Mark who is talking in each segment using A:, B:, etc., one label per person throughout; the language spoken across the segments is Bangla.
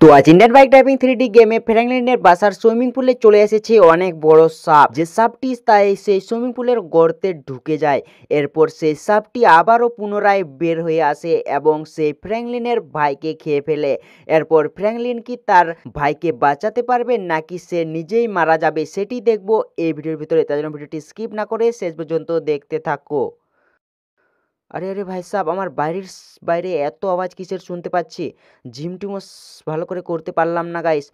A: তো আজ ইন্ডিয়ান বাইক ড্রাইভিং 3D গেমে ফ্র্যাঙ্কলিনের বাসার সুইমিং পুলে চলে এসেছে অনেক বড় সাপ। যে সাপটি তাই সেই সুইমিং পুলের গর্তে ঢুকে যায়। এরপর সেই সাপটি আবারও পুনরায় বের হয়ে আসে এবং সেই ফ্র্যাঙ্কলিনের ভাইকে খেয়ে ফেলে। এরপর ফ্র্যাঙ্কলিন কি তার ভাইকে বাঁচাতে পারবে নাকি সে নিজেই মারা যাবে সেটি দেখবো এই ভিডিওর ভিতরে। তার জন্য ভিডিওটি স্কিপ না করে শেষ পর্যন্ত দেখতে থাকো। আরে আরে ভাই সাহেব, আমার বাইরে এত আওয়াজ কিসের শুনতে পাচ্ছি? ঝিমটিমও ভালো করে করতে পারলাম না গাইস।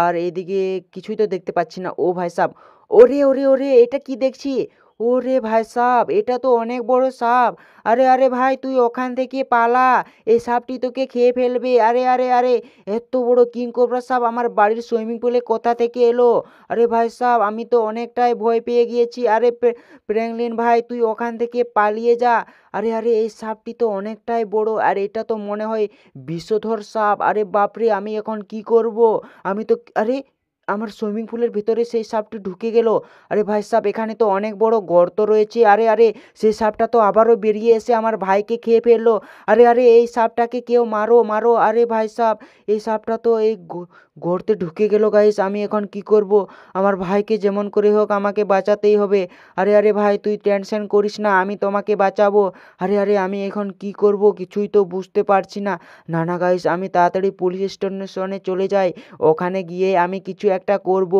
A: আর এইদিকে কিছুই তো দেখতে পাচ্ছি না। ও ভাই সাহেব, ওরে ওরে ওরে, এটা কি দেখছি? ওরে ভাই সাহেব, এটা তো অনেক বড় সাপ। আরে আরে ভাই, তুই ওখান থেকে পালা, এই সাপটি তোকে খেয়ে ফেলবে। আরে আরে আরে, এত বড় কিং কোবরা সাপ আমার বাড়ির সুইমিং পুলে কোথা থেকে এলো? আরে ভাই সাহেব, আমি তো অনেকটাই ভয় পেয়ে গিয়েছি। আরে ফ্র্যাঙ্কলিন ভাই, তুই ওখান থেকে পালিয়ে যা। আরে আরে, এই সাপটি তো অনেকটাই বড়, আর এটা তো মনে হয় বিষধর সাপ। আরে বাপরে, আমি এখন কি করব? আমি তো, আরে আমার সুইমিং পুলের ভিতরে সেই সাপটি ঢুকে গেল। আরে ভাই সাহেব, এখানে তো অনেক বড় গর্ত রয়েছে। আরে আরে, সেই সাপটা তো আবারও বেরিয়ে এসে আমার ভাইকে খেয়ে ফেললো। আরে আরে, এই সাপটাকে কেউ মারো মারো। আরে ভাই সাহেব, এই সাপটা তো এই গর্তে ঢুকে গেল গাইস। আমি এখন কি করব? আমার ভাইকে যেমন করে হোক আমাকে বাঁচাতেই হবে। আরে আরে ভাই, তুই টেনশন করিস না, আমি তোমাকে বাঁচাবো। আরে আরে, আমি এখন কি করব কিছুই তো বুঝতে পারছি না। না না গাইস, আমি তাড়াতাড়ি পুলিশ স্টেশনে চলে যাই। ওখানে গিয়ে আমি কিছু একটা করব।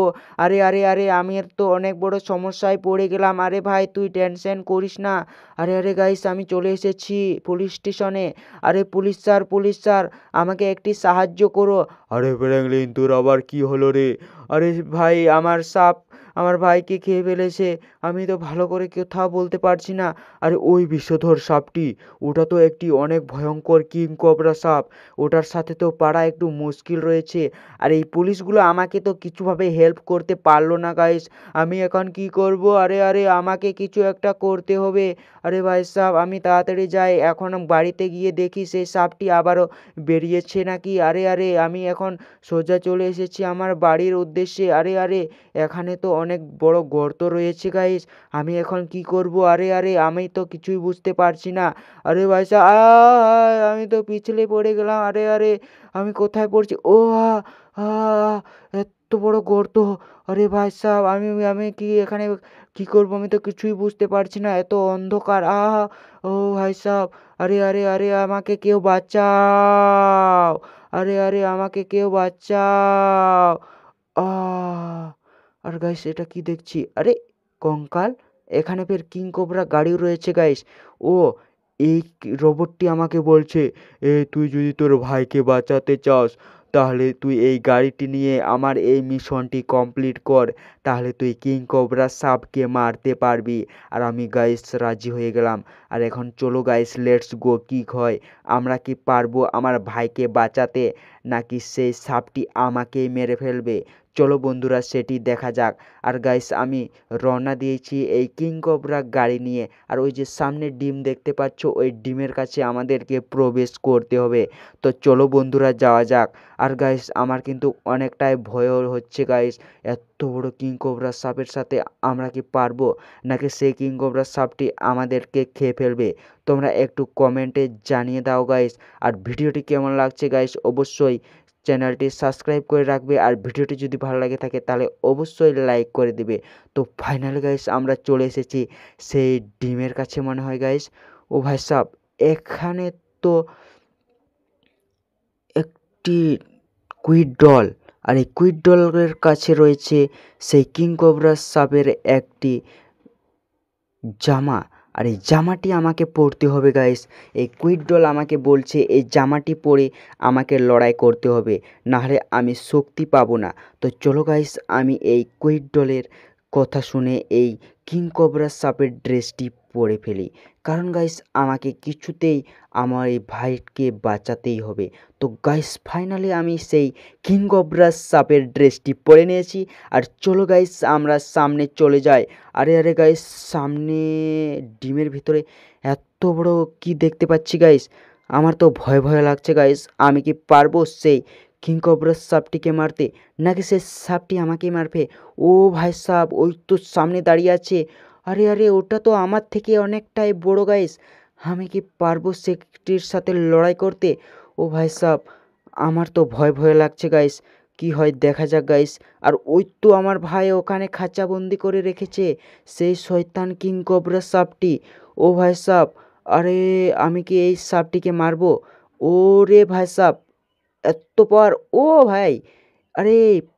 A: আরে আরে আরে, আমি তো অনেক বড় সমস্যায় পড়ে গেলাম। আরে ভাই, তুই টেনশন করিস না। আরে আরে গাইস, আমি চলে এসেছি পুলিশ স্টেশনে। আরে পুলিশ স্যার, আমাকে একটি সাহায্য করো। আরে ফ্র্যাঙ্কলিন, তোর আবার কি হলো রে? আরে ভাই, আমার সাপ আমার ভাইকে খেয়ে ফেলেছে। আমি তো ভালো করে কোথাও বলতে পারছি না। আরে ওই বিষধর সাপটি, ওটা তো একটি অনেক ভয়ঙ্কর কিং কোবরা সাপ। ওটার সাথে তো পারা একটু মুশকিল রয়েছে। আর এই পুলিশগুলো আমাকে তো কিছুভাবে হেল্প করতে পারলো না গাইস। আমি এখন কি করব? আরে আরে, আমাকে কিছু একটা করতে হবে। আরে ভাই সাহেব, আমি তাড়াতাড়ি যাই। এখন বাড়িতে গিয়ে দেখি সেই সাপটি আবারও বেরিয়েছে নাকি। আরে আরে, আমি এখন সোজা চলে এসেছি আমার বাড়ির উদ্দেশ্যে। আরে আরে, এখানে তো অনেক বড় গর্ত রয়েছে গাইস। আমি এখন কি করব? আরে আরে, আমি তো কিছুই বুঝতে পারছি না। আরে ভাই সাহেব, আমি তো পিছলে পড়ে গেলাম। আরে আরে, আমি কোথায় পড়ছি? ও আ আ এত বড় গর্ত! আরে ভাই সাহেব, আমি আমি কি এখানে কি করব? আমি তো কিছুই বুঝতে পারছি না, এত অন্ধকার। ও ভাই সাহেব, আরে আরে আরে, আমাকে কেউ বাঁচাও! আরে আরে, আমাকে কেউ বাঁচাও! আহ আর গাইস, এটা কি দেখছি? আরে কঙ্কাল! এখানে ফের কিং কোবরা গাড়িও রয়েছে গাইস। ও, এই রোবটটি আমাকে বলছে, তুই যদি তোর ভাইকে বাঁচাতে চাস তাহলে তুই এই গাড়িটি নিয়ে আমার এই মিশনটি কমপ্লিট কর, তাহলে তুই কিং কোবরা সাপকে মারতে পারবি। আর আমি গাইস রাজি হয়ে গেলাম। আর এখন চলো গাইস, লেটস গো। কি হয়, আমরা কি পারবো আমার ভাইকে বাঁচাতে, নাকি সেই সাপটি আমাকেই মেরে ফেলবে? চলো বন্ধুরা, সেটি দেখা যাক। আর গাইস, আমি রওনা দিয়েছি এই কিং কোবরা গাড়ি নিয়ে। আর ওই যে সামনে ডিম দেখতে পাচ্ছ, ওই ডিমের কাছে আমাদেরকে প্রবেশ করতে হবে। তো চলো বন্ধুরা, যাওয়া যাক। আর গাইস, আমার কিন্তু অনেকটাই ভয় হচ্ছে গাইস। এত বড় কিং কোবরা সাপের সাথে আমরা কি পারবো, নাকি সেই কিং কোবরা সাপটি আমাদেরকে খেয়ে ফেলবে? তোমরা একটু কমেন্টে জানিয়ে দাও গাইস। আর ভিডিওটি কেমন লাগছে গাইস, অবশ্যই চ্যানেলটি সাবস্ক্রাইব করে রাখবে। আর ভিডিওটি যদি ভালো লাগে থাকে তাহলে অবশ্যই লাইক করে দিবে। তো ফাইনালি গাইস, আমরা চলে এসেছি সেই ডিমের কাছে মনে হয় গাইস। ও ভাই সাব, এখানে তো একটি কুইড ডল, আর এই কুইড ডলের কাছে রয়েছে সেই কিং কোবরা সাপের একটি জামা। আর এই জামাটি আমাকে পরতে হবে গাইস। এই কুইড ডল আমাকে বলছে এই জামাটি পরে আমাকে লড়াই করতে হবে, নাহলে আমি শক্তি পাবো না। তো চলো গাইস, আমি এই কুইড ডলের কথা শুনে এই কিং কোবরা সাপের ড্রেসটি পরে ফেলি। কারণ গাইস, আমাকে কিছুতেই আমার এই ভাইকে বাঁচাতেই হবে। তো গাইস, ফাইনালি আমি সেই কিং কোবরা সাপের ড্রেসটি পরে নিয়েছি। আর চলো গাইস, আমরা সামনে চলে যাই। আরে আরে গাইস, সামনে ডিমের ভিতরে এত বড় কি দেখতে পাচ্ছি গাইস। আমার তো ভয় ভয় লাগছে গাইস। আমি কি পারবো সেই কিং কোবরা সাপটিকে মারতে, নাকি সে সাপটি আমাকেই মারবে? ও ভাই সাপ, ওই তো সামনে দাঁড়িয়ে আছে। আরে আরে, ওটা তো আমার থেকে অনেকটাই বড় গাইস। আমি কি পারবো সেটির সাথে লড়াই করতে? ও ভাই সাপ, আমার তো ভয় ভয় লাগছে গাইস, কি হয় দেখা যাক গাইস। আর ওই তো আমার ভাই ওখানে খাঁচাবন্দি করে রেখেছে সেই শয়তান কিং কোবরা সাপটি। ও ভাই সাপ, আরে আমি কি এই সাপটিকে মারবো? ওরে ভাই সাপ, এত পাওয়ার! ও ভাই, আরে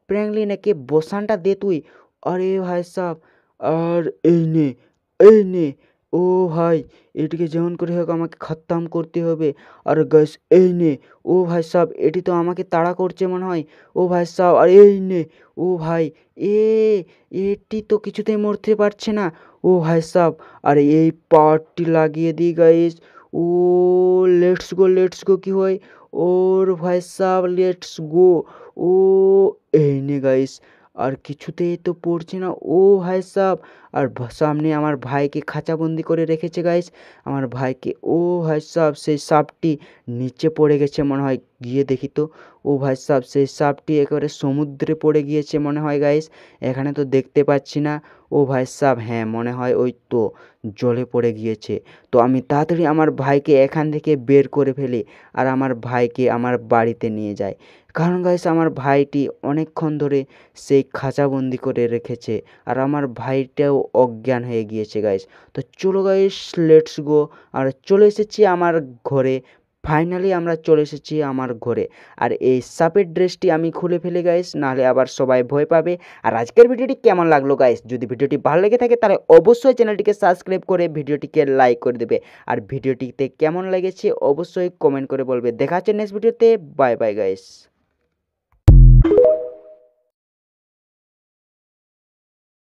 A: ফ্র্যাঙ্কলিন একে বসানটা দে তুই। আরে ভাই সাব, আর এই নে, এই নে। ও ভাই, এটিকে যেমন করে হোক আমাকে খতম করতে হবে। আর গাইস এই নে। ও ভাই সাব, এটি তো আমাকে তাড়া করছে মনে হয়। ও ভাই সাব, আর এই নে। ও ভাই, এ এটি তো কিছুতেই মরতে পারছে না। ও ভাই সাব, আর এই পাওয়ারটি লাগিয়ে দিই গাইস। ও লেটস গো কি হয়? ওর ভাই সাব লেটস গো। ও এই নে গাইস, আর কিছুতেই তো পড়ছে না। ও ভাই সাব, আর সামনে আমার ভাইকে খাঁচাবন্দি করে রেখেছে গাইস, আমার ভাইকে। ও ভাই সাব, সেই সাপটি নিচে পড়ে গেছে মনে হয়, গিয়ে দেখি তো। ও ভাই সাব, সেই সাপটি একেবারে সমুদ্রে পড়ে গিয়েছে মনে হয় গাইস, এখানে তো দেখতে পাচ্ছি না। ও ভাই সাব, হ্যাঁ মনে হয় ওই তো জলে পড়ে গিয়েছে। তো আমি তাড়াতাড়ি আমার ভাইকে এখান থেকে বের করে ফেলি আর আমার ভাইকে আমার বাড়িতে নিয়ে যাই, কারণ গাইস আমার ভাইটি অনেকক্ষণ ধরে সেই খাঁচাবন্দি করে রেখেছে আর আমার ভাইটাও অজ্ঞান হয়ে গিয়েছে গাইস। তো চলো গাইস, লেটস গো। আর চলে এসেছি আমার ঘরে, ফাইনালি আমরা চলে এসেছি আমার ঘরে। আর এই সাপের ড্রেসটি আমি খুলে ফেলি গাইস, নাহলে আবার সবাই ভয় পাবে। আর আজকের ভিডিওটি কেমন লাগলো গাইস? যদি ভিডিওটি ভালো লেগে থাকে তাহলে অবশ্যই চ্যানেলটিকে সাবস্ক্রাইব করে ভিডিওটিকে লাইক করে দেবে। আর ভিডিওটিতে কেমন লেগেছে অবশ্যই কমেন্ট করে বলবে। দেখা হচ্ছে নেক্সট ভিডিওতে। Bye bye guys.